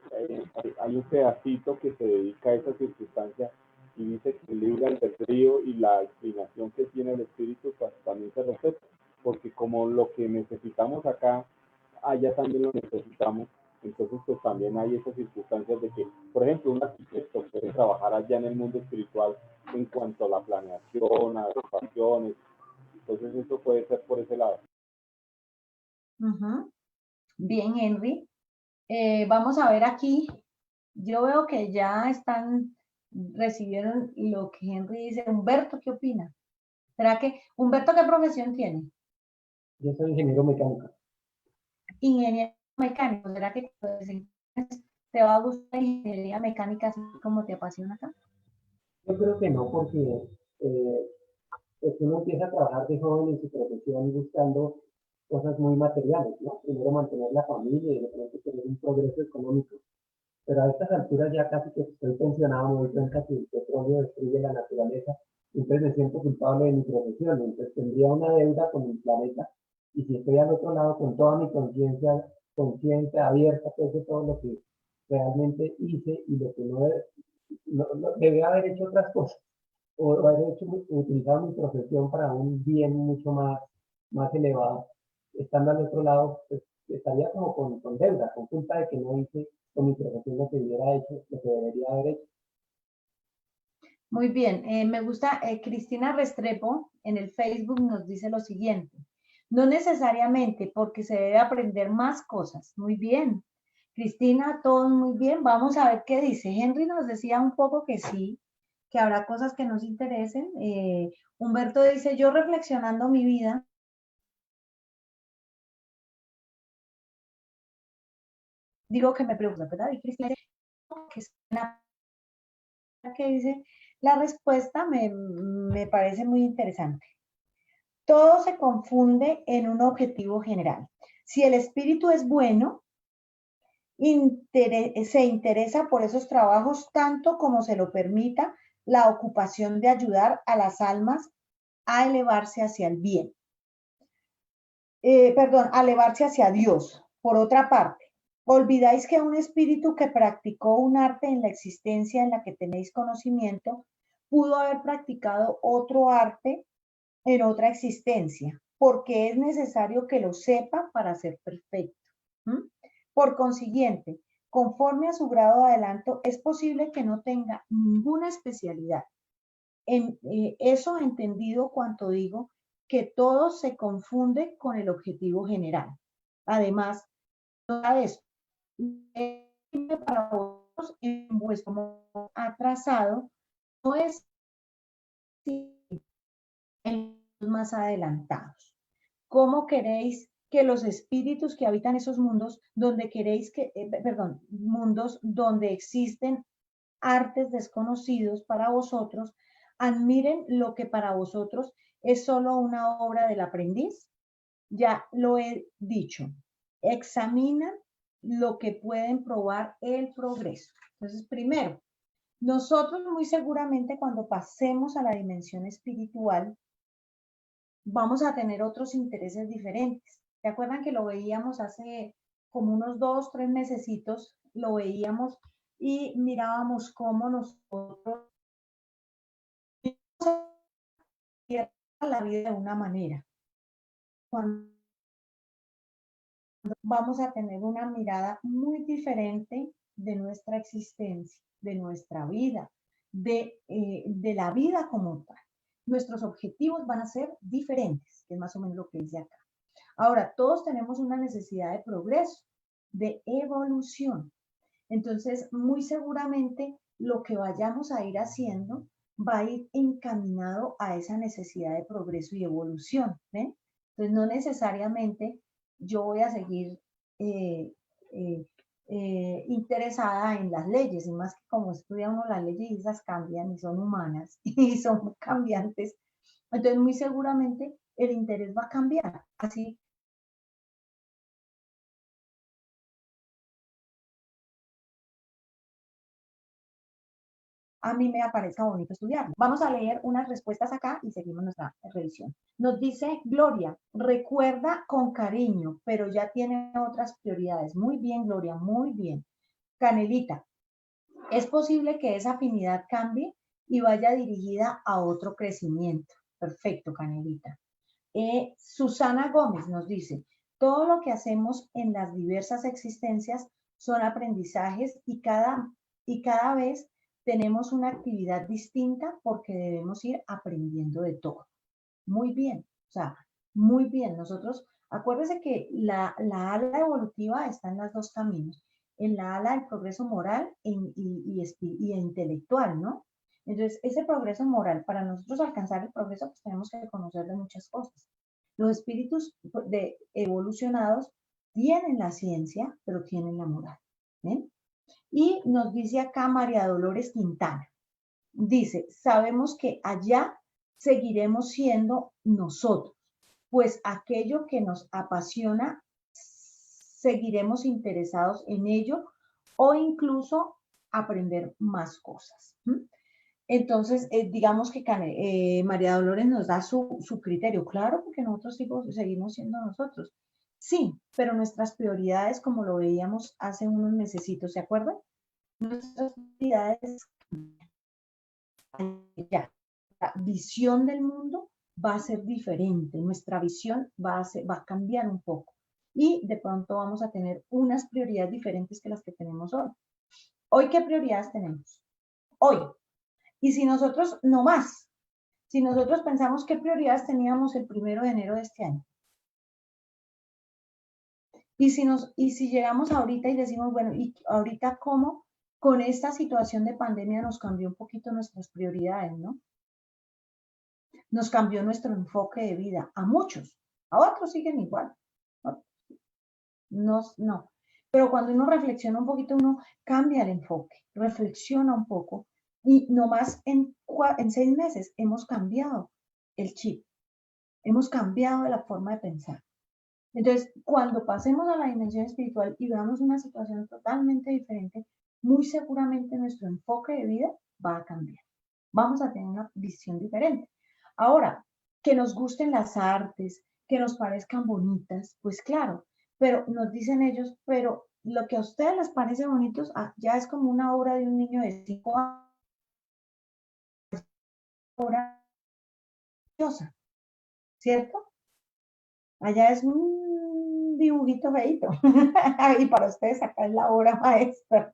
hay un pedacito que se dedica a esa circunstancia y dice que el libre albedrío y la inclinación que tiene el espíritu pues, también se respeta, porque como lo que necesitamos acá, allá también lo necesitamos, Entonces, pues también hay esas circunstancias de que, por ejemplo, un arquitecto puede trabajar allá en el mundo espiritual en cuanto a la planeación, a las ocupaciones. Entonces, eso puede ser por ese lado. Bien, Henry. Vamos a ver aquí. Yo veo que ya recibieron lo que Henry dice. Humberto, ¿qué opina? ¿Será que, Humberto, qué profesión tiene? Yo soy ingeniero mecánico. Ingeniero mecánico. ¿Será que te va a gustar la ingeniería mecánica así como te apasiona acá? Yo creo que no, porque pues uno empieza a trabajar de joven en su profesión buscando cosas muy materiales, ¿no? Primero mantener la familia y de pronto tener un progreso económico. Pero a estas alturas ya casi que estoy pensionado, me doy cuenta que el petróleo destruye la naturaleza, entonces me siento culpable de mi profesión, entonces tendría una deuda con el planeta, y si estoy al otro lado con toda mi conciencia abierta, pues de todo lo que realmente hice y lo que no debía haber hecho otras cosas, o haber utilizado mi profesión para un bien mucho más elevado, estando al otro lado, pues estaría como con deuda, con culpa de que no hice con mi profesión lo que hubiera hecho, lo que debería haber hecho. Muy bien, me gusta, Cristina Restrepo en el Facebook nos dice lo siguiente: no necesariamente porque se debe aprender más cosas. Muy bien, Cristina, todos muy bien. Vamos a ver qué dice. Henry nos decía un poco que sí, que habrá cosas que nos interesen. Humberto dice, yo reflexionando mi vida, digo que me pregunta, ¿verdad? Y Cristina dice, que dice, la respuesta me parece muy interesante. Todo se confunde en un objetivo general. Si el espíritu es bueno, se interesa por esos trabajos tanto como se lo permita la ocupación de ayudar a las almas a elevarse hacia el bien. A elevarse hacia Dios. Por otra parte, olvidáis que un espíritu que practicó un arte en la existencia en la que tenéis conocimiento pudo haber practicado otro arte en otra existencia, porque es necesario que lo sepa para ser perfecto. Por consiguiente, conforme a su grado de adelanto, es posible que no tenga ninguna especialidad. Eso entendido cuanto digo que todo se confunde con el objetivo general. Además, toda esto para vosotros en vuestro modo atrasado no es en los más adelantados. ¿Cómo queréis que los espíritus que habitan esos mundos, mundos donde existen artes desconocidos para vosotros, admiren lo que para vosotros es solo una obra del aprendiz? Ya lo he dicho, examinan lo que pueden probar el progreso. Entonces, primero, nosotros muy seguramente cuando pasemos a la dimensión espiritual, vamos a tener otros intereses diferentes. ¿Se acuerdan que lo veíamos hace como unos 2, 3 mesecitos? Lo veíamos y mirábamos cómo nosotros la vida de una manera. Cuando vamos a tener una mirada muy diferente de nuestra existencia, de nuestra vida, de la vida como tal. Nuestros objetivos van a ser diferentes, que es más o menos lo que dice acá. Ahora, todos tenemos una necesidad de progreso, de evolución. Entonces, muy seguramente lo que vayamos a ir haciendo va a ir encaminado a esa necesidad de progreso y evolución. ¿Ven? Entonces, no necesariamente yo voy a seguir eh, eh, interesada en las leyes, y más que como estudia uno las leyes y esas cambian y son humanas y son cambiantes. Entonces, muy seguramente el interés va a cambiar. Así a mí me parece bonito estudiarlo. Vamos a leer unas respuestas acá y seguimos nuestra revisión. Nos dice Gloria, recuerda con cariño, pero ya tiene otras prioridades. Muy bien, Gloria, muy bien. Canelita, es posible que esa afinidad cambie y vaya dirigida a otro crecimiento. Perfecto, Canelita. Susana Gómez nos dice, todo lo que hacemos en las diversas existencias son aprendizajes y cada vez tenemos una actividad distinta porque debemos ir aprendiendo de todo. Muy bien, o sea, muy bien. Nosotros, acuérdense que la ala evolutiva está en los dos caminos, en la ala del progreso moral y intelectual, ¿no? Entonces, ese progreso moral, para nosotros alcanzar el progreso, pues tenemos que conocer de muchas cosas. Los espíritus evolucionados tienen la ciencia, pero tienen la moral. ¿Ven? Y nos dice acá María Dolores Quintana, dice, sabemos que allá seguiremos siendo nosotros, pues aquello que nos apasiona, seguiremos interesados en ello o incluso aprender más cosas. Entonces, digamos que María Dolores nos da su criterio, claro, porque nosotros seguimos siendo nosotros. Sí, pero nuestras prioridades, como lo veíamos hace unos mesecitos, ¿se acuerdan? Nuestras prioridades ya. La visión del mundo va a ser diferente, nuestra visión va a cambiar un poco y de pronto vamos a tener unas prioridades diferentes que las que tenemos hoy. ¿Hoy qué prioridades tenemos? Hoy. Y si nosotros, no más, si nosotros pensamos qué prioridades teníamos el 1 de enero de este año. Y si llegamos ahorita y decimos, bueno, ¿y ahorita cómo con esta situación de pandemia nos cambió un poquito nuestras prioridades, ¿no? Nos cambió nuestro enfoque de vida, a muchos, a otros siguen igual, no. Pero cuando uno reflexiona un poquito, uno cambia el enfoque, reflexiona un poco y nomás en 6 meses hemos cambiado el chip, hemos cambiado la forma de pensar. Entonces, cuando pasemos a la dimensión espiritual y veamos una situación totalmente diferente, muy seguramente nuestro enfoque de vida va a cambiar. Vamos a tener una visión diferente. Ahora, que nos gusten las artes, que nos parezcan bonitas, pues claro, pero nos dicen ellos, pero lo que a ustedes les parece bonito ya es como una obra de un niño de 5 años, ¿cierto? Allá es un dibujito feito. Y para ustedes acá es la obra maestra.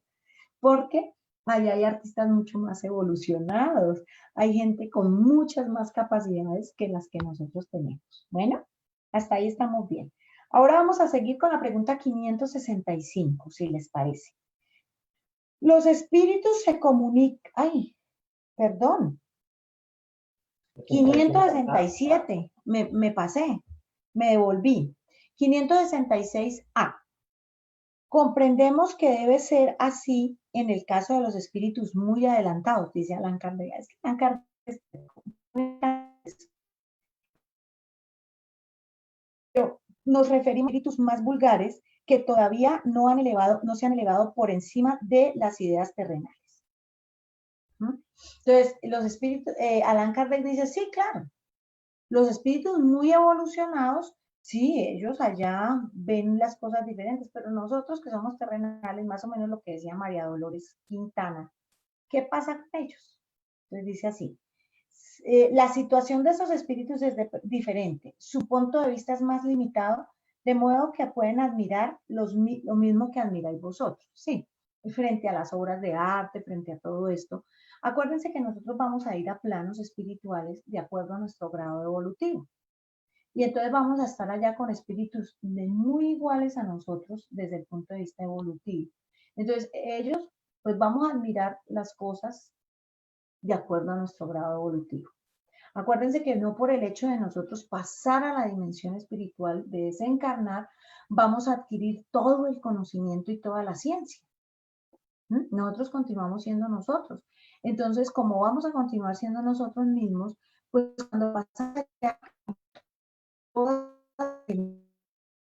Porque allá hay artistas mucho más evolucionados. Hay gente con muchas más capacidades que las que nosotros tenemos. Bueno, hasta ahí estamos bien. Ahora vamos a seguir con la pregunta 565, si les parece. Los espíritus se comunican. Ay, perdón. 567. Me pasé. Me devolví. 566A. Comprendemos que debe ser así en el caso de los espíritus muy adelantados, dice Allan Kardec. Es que Allan Kardec, pero nos referimos a espíritus más vulgares que todavía no se han elevado por encima de las ideas terrenales. Entonces, los espíritus, Allan Kardec dice, sí, claro, los espíritus muy evolucionados, sí, ellos allá ven las cosas diferentes, pero nosotros que somos terrenales, más o menos lo que decía María Dolores Quintana, ¿qué pasa con ellos? Entonces dice así, la situación de esos espíritus es diferente, su punto de vista es más limitado, de modo que pueden admirar lo mismo que admiráis vosotros, sí, frente a las obras de arte, frente a todo esto. Acuérdense que nosotros vamos a ir a planos espirituales de acuerdo a nuestro grado evolutivo. Y entonces vamos a estar allá con espíritus muy iguales a nosotros desde el punto de vista evolutivo. Entonces ellos, pues vamos a admirar las cosas de acuerdo a nuestro grado evolutivo. Acuérdense que no por el hecho de nosotros pasar a la dimensión espiritual, de desencarnar, vamos a adquirir todo el conocimiento y toda la ciencia. Nosotros continuamos siendo nosotros. Entonces, como vamos a continuar siendo nosotros mismos, pues cuando pasamos de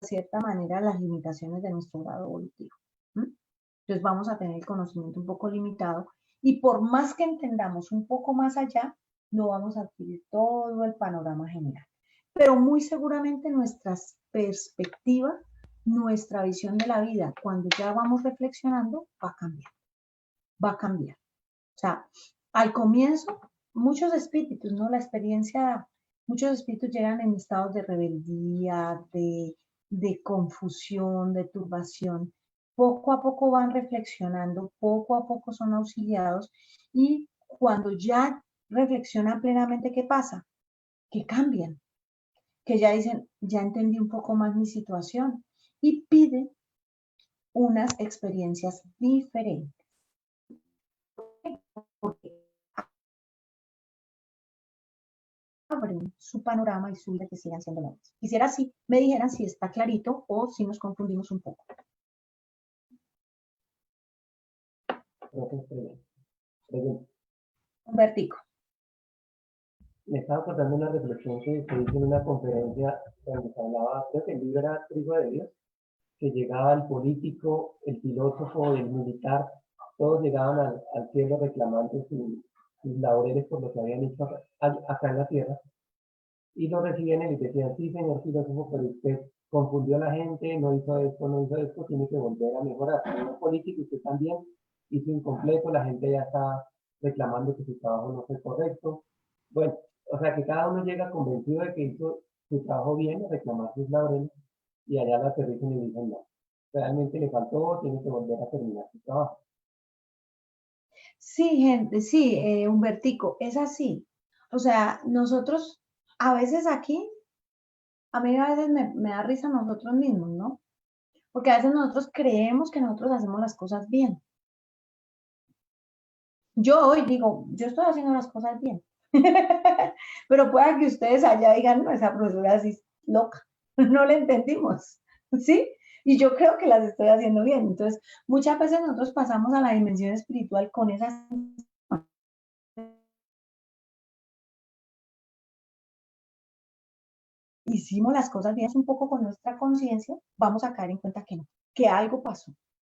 cierta manera las limitaciones de nuestro grado evolutivo. Entonces vamos a tener el conocimiento un poco limitado y por más que entendamos un poco más allá, no vamos a adquirir todo el panorama general. Pero muy seguramente nuestras perspectivas, nuestra visión de la vida, cuando ya vamos reflexionando, va a cambiar. Va a cambiar. O sea, al comienzo, muchos espíritus, ¿no? La experiencia, muchos espíritus llegan en estados de rebeldía, de confusión, de turbación. poco a poco van reflexionando, poco a poco son auxiliados y cuando ya reflexionan plenamente, ¿qué pasa? Que cambian, que ya dicen, ya entendí un poco más mi situación y piden unas experiencias diferentes. Porque abren su panorama y su vida que sigan siendo nuevos. Quisiera si me dijeran si está clarito o si nos confundimos un poco. Humbertico. Me estaba acordando una reflexión que se hizo en una conferencia donde se hablaba, creo que el libro era Trigo de Dios, que llegaba el político, el filósofo, el militar, todos llegaban al cielo reclamando sus laureles por lo que habían hecho acá en la tierra, y lo recibían y les decían, sí, señor filósofo, pero usted confundió a la gente, no hizo esto, tiene que volver a mejorar. Señor político, usted también hizo incompleto, la gente ya está reclamando que su trabajo no fue correcto. Bueno, o sea que cada uno llega convencido de que hizo su trabajo bien, a reclamar sus laureles, y allá la aterrizan y dicen, no, realmente le faltó, tiene que volver a terminar su trabajo. Sí, gente, sí, Humbertico, es así. O sea, nosotros a veces aquí, a mí a veces me da risa nosotros mismos, ¿no? Porque a veces nosotros creemos que nosotros hacemos las cosas bien. Yo hoy digo, yo estoy haciendo las cosas bien. Pero pueda que ustedes allá digan, no, esa profesora así es loca, no le entendimos, ¿sí? Y yo creo que las estoy haciendo bien. Entonces, muchas veces nosotros pasamos a la dimensión espiritual con esas hicimos las cosas bien un poco con nuestra conciencia, vamos a caer en cuenta que no, que algo pasó,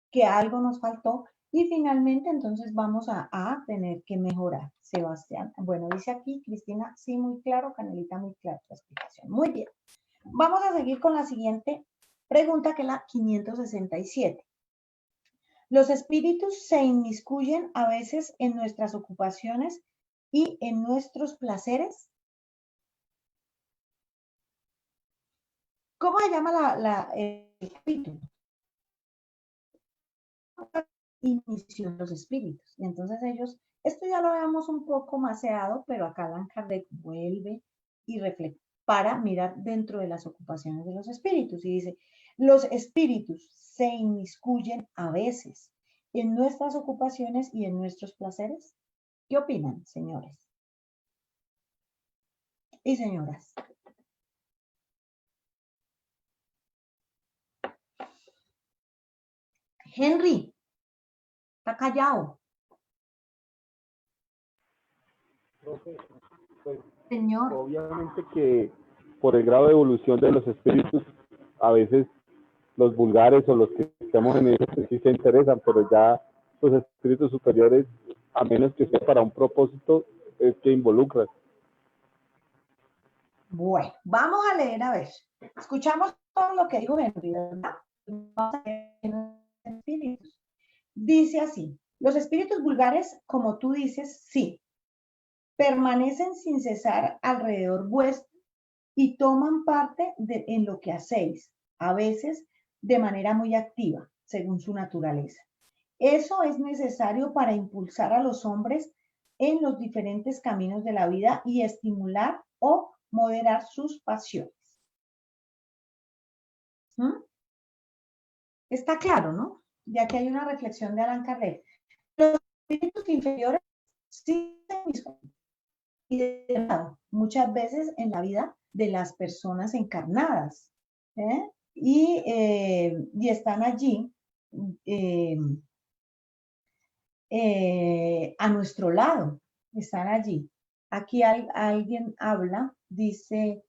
que algo nos faltó y finalmente entonces vamos a tener que mejorar. Sebastián, bueno, dice aquí Cristina, sí, muy claro, Canelita, muy clara la explicación. Muy bien. Vamos a seguir con la siguiente pregunta, que es la 567. Los espíritus se inmiscuyen a veces en nuestras ocupaciones y en nuestros placeres. ¿Cómo se llama el espíritu? Inició los espíritus. Y entonces ellos, esto ya lo habíamos un poco maceado, pero acá Allan Kardec vuelve y refleja para mirar dentro de las ocupaciones de los espíritus. Y dice, los espíritus se inmiscuyen a veces en nuestras ocupaciones y en nuestros placeres. ¿Qué opinan, señores y señoras? Henry, está callado. Pues, Señor. obviamente que por el grado de evolución de los espíritus, a veces los vulgares o los que estamos en ellos sí se interesan, pero ya los espíritus superiores, a menos que sea para un propósito, es que involucran. Bueno, vamos a leer, a ver. Escuchamos todo lo que dijo Henry, ¿verdad? Vamos a leer los espíritus. Dice así, los espíritus vulgares, como tú dices, sí, permanecen sin cesar alrededor vuestro y toman parte en lo que hacéis, a veces de manera muy activa, según su naturaleza. Eso es necesario para impulsar a los hombres en los diferentes caminos de la vida y estimular o moderar sus pasiones. ¿Mm? Está claro, ¿no? Ya que hay una reflexión de Allan Kardec. Los espíritus inferiores sí y muchas veces en la vida de las personas encarnadas. ¿Eh? Y están allí eh, a nuestro lado, están allí. Aquí alguien habla, dice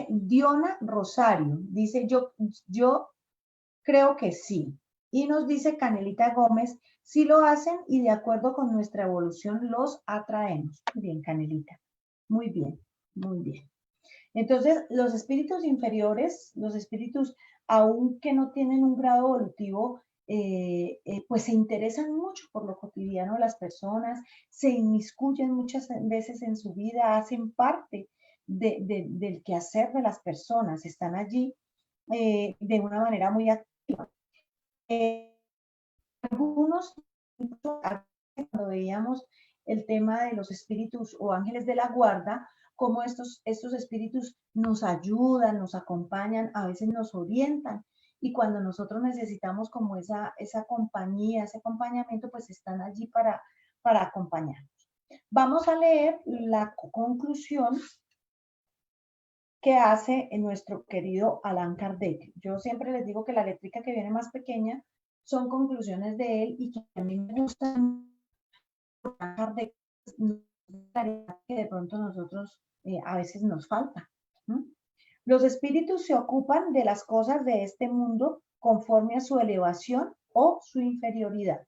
Diona Rosario, dice yo creo que sí. Y nos dice Canelita Gómez, sí lo hacen y de acuerdo con nuestra evolución los atraemos. Muy bien, Canelita. Muy bien, muy bien. Entonces, los espíritus inferiores, los espíritus, aunque no tienen un grado evolutivo, pues se interesan mucho por lo cotidiano de las personas, se inmiscuyen muchas veces en su vida, hacen parte del quehacer de las personas, están allí de una manera muy activa. Algunos, cuando veíamos el tema de los espíritus o ángeles de la guarda, cómo estos espíritus nos ayudan, nos acompañan, a veces nos orientan, y cuando nosotros necesitamos como esa compañía, ese acompañamiento, pues están allí para acompañarnos. Vamos a leer la conclusión que hace nuestro querido Allan Kardec. Yo siempre les digo que la letrica que viene más pequeña son conclusiones de él, y que a mí me gustan Kardec, que de pronto nosotros a veces nos falta. Los espíritus se ocupan de las cosas de este mundo conforme a su elevación o su inferioridad.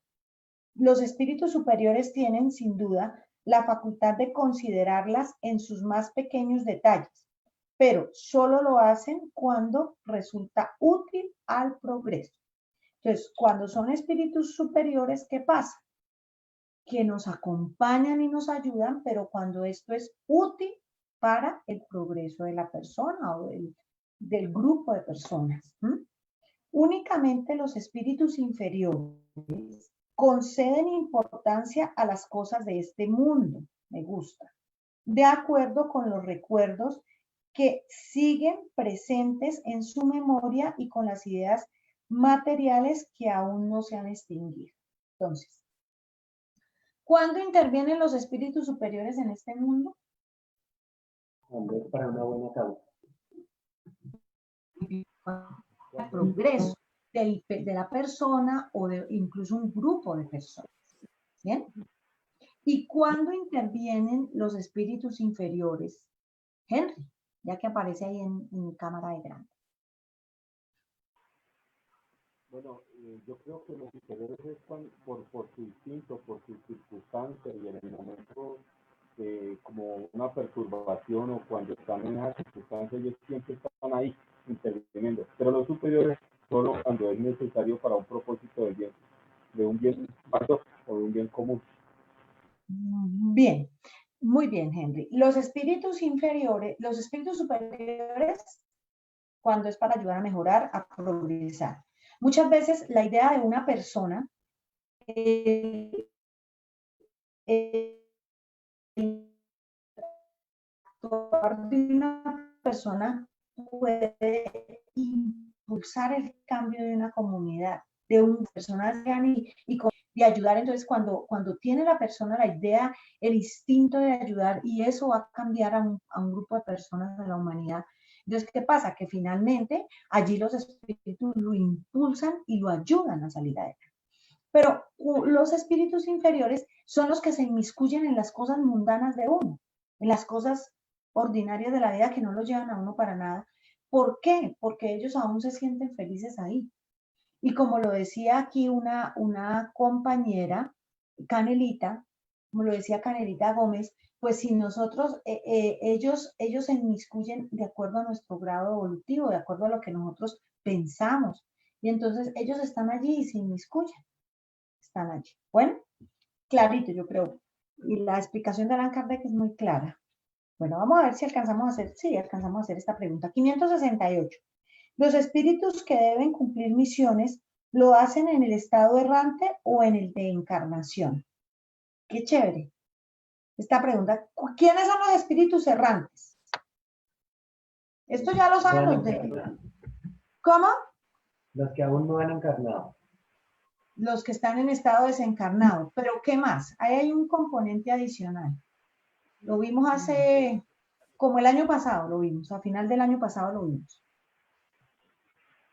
Los espíritus superiores tienen, sin duda, la facultad de considerarlas en sus más pequeños detalles, pero solo lo hacen cuando resulta útil al progreso. Entonces, cuando son espíritus superiores, ¿qué pasa? Que nos acompañan y nos ayudan, pero cuando esto es útil para el progreso de la persona o del grupo de personas. Únicamente los espíritus inferiores conceden importancia a las cosas de este mundo, me gusta, de acuerdo con los recuerdos que siguen presentes en su memoria y con las ideas materiales que aún no se han extinguido. Entonces, ¿cuándo intervienen los espíritus superiores en este mundo? Cuando es para una buena causa. El progreso de la persona o de incluso un grupo de personas. ¿Bien? ¿Y cuándo intervienen los espíritus inferiores? Henry, ya que aparece ahí en cámara de grande. Bueno, yo creo que los inferiores están por su instinto, por sus circunstancias, y en el momento como una perturbación o cuando están en esas circunstancias, ellos siempre están ahí interviniendo. Pero los superiores solo cuando es necesario para un propósito de un bien mayor o de un bien común. Bien, muy bien, Henry. Los espíritus inferiores, los espíritus superiores, cuando es para ayudar a mejorar, a progresar. Muchas veces la idea de una persona de una persona puede impulsar el cambio de una comunidad, de una persona y ayudar. Entonces, cuando tiene la persona la idea, el instinto de ayudar, y eso va a cambiar a un grupo de personas de la humanidad. Entonces, ¿qué pasa? Que finalmente allí los espíritus lo impulsan y lo ayudan a salir adelante. Pero los espíritus inferiores son los que se inmiscuyen en las cosas mundanas de uno, en las cosas ordinarias de la vida que no los llevan a uno para nada. ¿Por qué? Porque ellos aún se sienten felices ahí. Y como lo decía aquí una compañera, Canelita, como lo decía Canelita Gómez, pues si nosotros, ellos se inmiscuyen de acuerdo a nuestro grado evolutivo, de acuerdo a lo que nosotros pensamos. Y entonces ellos están allí y se inmiscuyen. Están allí. Bueno, clarito, yo creo. Y la explicación de Allan Kardec es muy clara. Bueno, vamos a ver si alcanzamos a hacer, sí, alcanzamos a hacer esta pregunta. 568. Los espíritus que deben cumplir misiones lo hacen en el estado errante o en el de encarnación. Qué chévere. Esta pregunta, ¿quiénes son los espíritus errantes? Esto ya lo saben los de... ¿Cómo? Los que aún no han encarnado. Los que están en estado desencarnado. Pero ¿qué más? Ahí hay un componente adicional. Lo vimos hace, como el año pasado lo vimos, a final del año pasado lo vimos.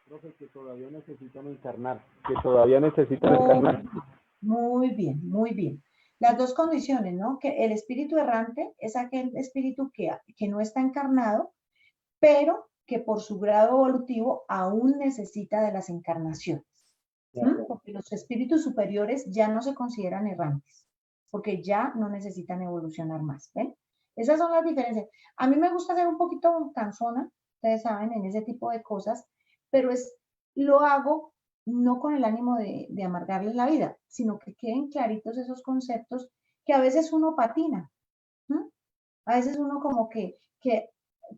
Profe, que todavía necesitan encarnar, que todavía necesitan encarnar. Muy bien, muy bien. Las dos condiciones, ¿no? Que el espíritu errante es aquel espíritu que no está encarnado, pero que por su grado evolutivo aún necesita de las encarnaciones. Porque los espíritus superiores ya no se consideran errantes, porque ya no necesitan evolucionar más. ¿Ven? Esas son las diferencias. A mí me gusta ser un poquito cansona, ustedes saben, en ese tipo de cosas, pero lo hago no con el ánimo de amargarles la vida, sino que queden claritos esos conceptos que a veces uno patina. A veces uno como que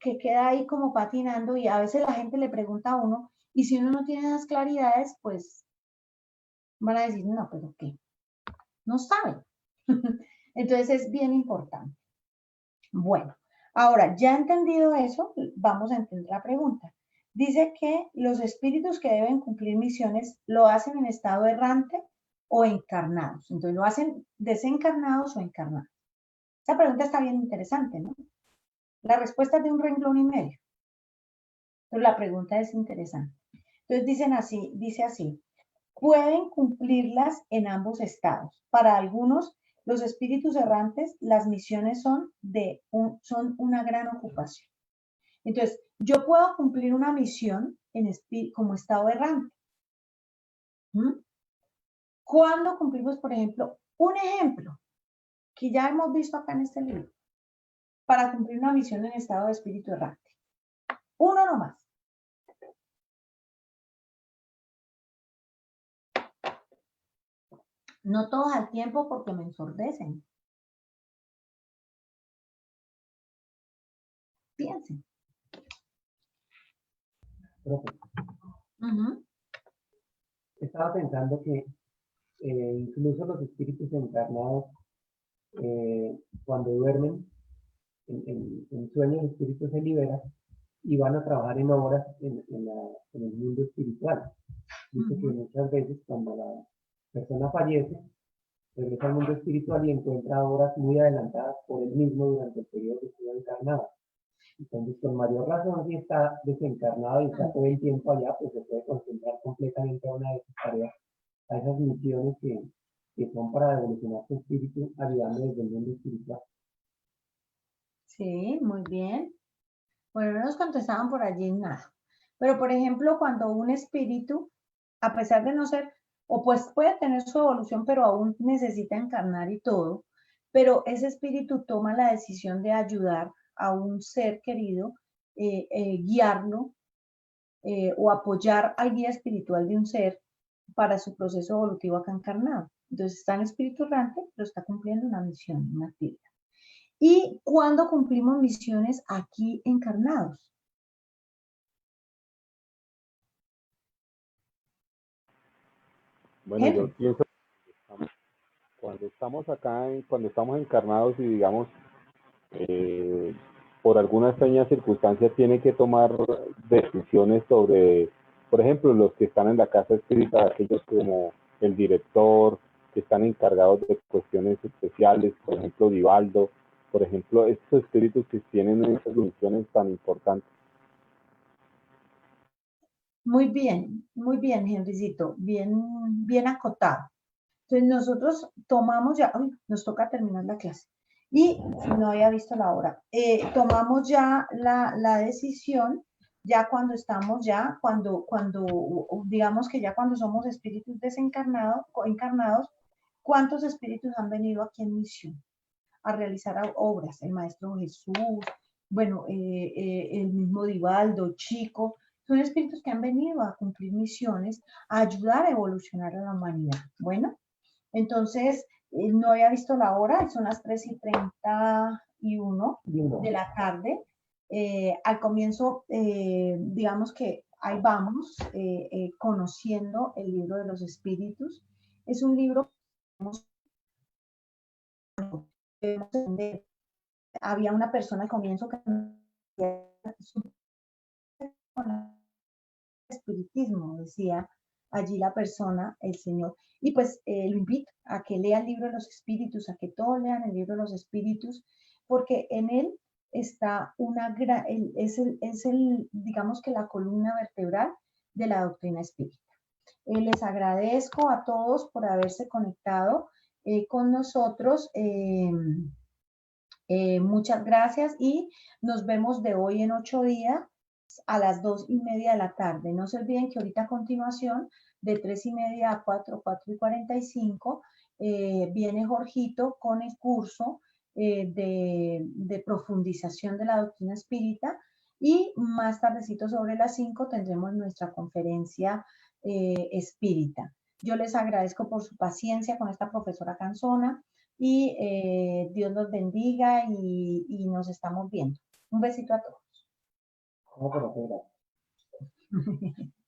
que queda ahí como patinando y a veces la gente le pregunta a uno y si uno no tiene esas claridades, pues van a decir, no, pero ¿qué? No saben. Entonces es bien importante. Bueno, ahora ya entendido eso, vamos a entender la pregunta. Dice que los espíritus que deben cumplir misiones lo hacen en estado errante o encarnados. Entonces, ¿lo hacen desencarnados o encarnados? Esa pregunta está bien interesante, ¿no? La respuesta es de un renglón y medio, pero la pregunta es interesante. Entonces, dice así, pueden cumplirlas en ambos estados. Para algunos, los espíritus errantes, las misiones son una gran ocupación. Entonces, yo puedo cumplir una misión como estado errante. ¿Cuándo cumplimos, por ejemplo, un ejemplo que ya hemos visto acá en este libro, para cumplir una misión en estado de espíritu errante? Uno nomás. No todos al tiempo porque me ensordecen. Piensen. Estaba pensando que incluso los espíritus encarnados, cuando duermen, en sueño el espíritu se libera y van a trabajar en obras en el mundo espiritual. Dice que muchas veces cuando la persona fallece, regresa al mundo espiritual y encuentra obras muy adelantadas por él mismo durante el periodo que estuvo encarnado. Entonces, con mayor razón, si está desencarnado y está todo el tiempo allá, pues se puede concentrar completamente a una de sus tareas, a esas misiones que son para evolucionar su espíritu, ayudando desde el mundo espiritual. Sí, muy bien. Bueno, no nos contestaban por allí nada. Pero, por ejemplo, cuando un espíritu, a pesar de no ser, o pues puede tener su evolución, pero aún necesita encarnar y todo, pero ese espíritu toma la decisión de ayudar a un ser querido, guiarlo o apoyar al guía espiritual de un ser para su proceso evolutivo acá encarnado. Entonces está en espíritu errante, pero está cumpliendo una misión, una actividad. ¿Y cuándo cumplimos misiones aquí encarnados? Bueno, yo pienso que cuando estamos acá, cuando estamos encarnados y digamos, por alguna extraña circunstancia tiene que tomar decisiones sobre, por ejemplo, los que están en la casa espírita, aquellos como el director, que están encargados de cuestiones especiales, por ejemplo, Divaldo, por ejemplo, estos espíritus que tienen esas misiones tan importantes. Muy bien, Henricito, bien acotado. Entonces nosotros tomamos ya, uy, nos toca terminar la clase. Y no había visto la hora. Tomamos ya la decisión, ya cuando estamos ya, digamos que ya cuando somos espíritus desencarnados, encarnados, ¿cuántos espíritus han venido aquí en misión a realizar obras? El Maestro Jesús, bueno, el mismo Divaldo, Chico, son espíritus que han venido a cumplir misiones, a ayudar a evolucionar a la humanidad. Bueno, entonces, no había visto la hora, son las 3:31 de la tarde. Al comienzo, digamos que ahí vamos, conociendo el libro de los espíritus. Es un libro donde había una persona al comienzo que espiritismo, decía allí la persona, el Señor. Y pues lo invito a que lea el libro de los espíritus, a que todos lean el libro de los espíritus, porque en él está digamos que la columna vertebral de la doctrina espírita. Les agradezco a todos por haberse conectado con nosotros. Muchas gracias y nos vemos de hoy en 8 días a las 2:30 de la tarde. No se olviden que ahorita a continuación, de 3:30 a 4:45, viene Jorgito con el curso de profundización de la doctrina espírita y más tardecito sobre las 5 tendremos nuestra conferencia espírita. Yo les agradezco por su paciencia con esta profesora cansona y Dios los bendiga y nos estamos viendo. Un besito a todos. Vamos a conocer, gracias.